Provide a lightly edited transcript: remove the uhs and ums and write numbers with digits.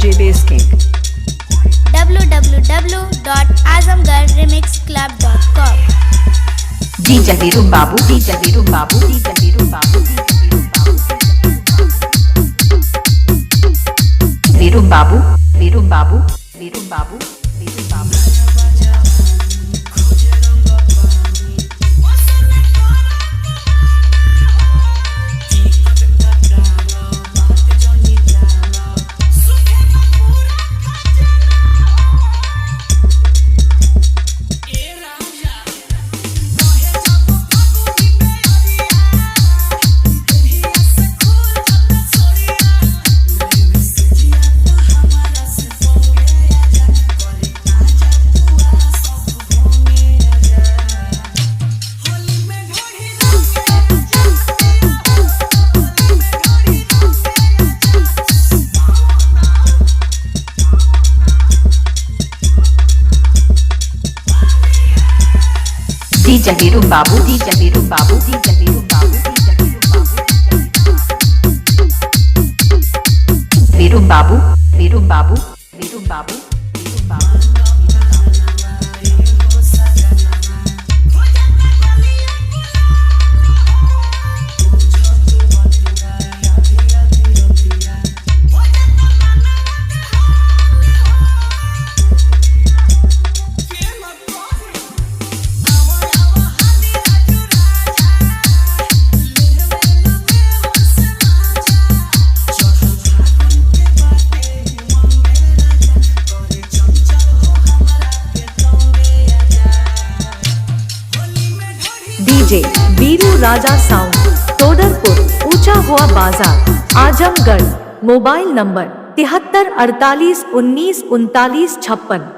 DJ Bass King. www.azamgarremixclub.com. DJ Virum Babu, DJ Virum Babu, DJ Virum Babu, Virum Babu, Virum Babu, Virum Babu, Virum Babu. DJ Virum Babu, DJ Virum Babu, DJ Virum Babu, Virum Babu, Virum Babu, Virum Babu, Virum Babu. DJ Veeru Raja sound, Todarpur, ऊंचा हुआ बाजार, Azamgarh. Mobile number 73 48 19 39 56।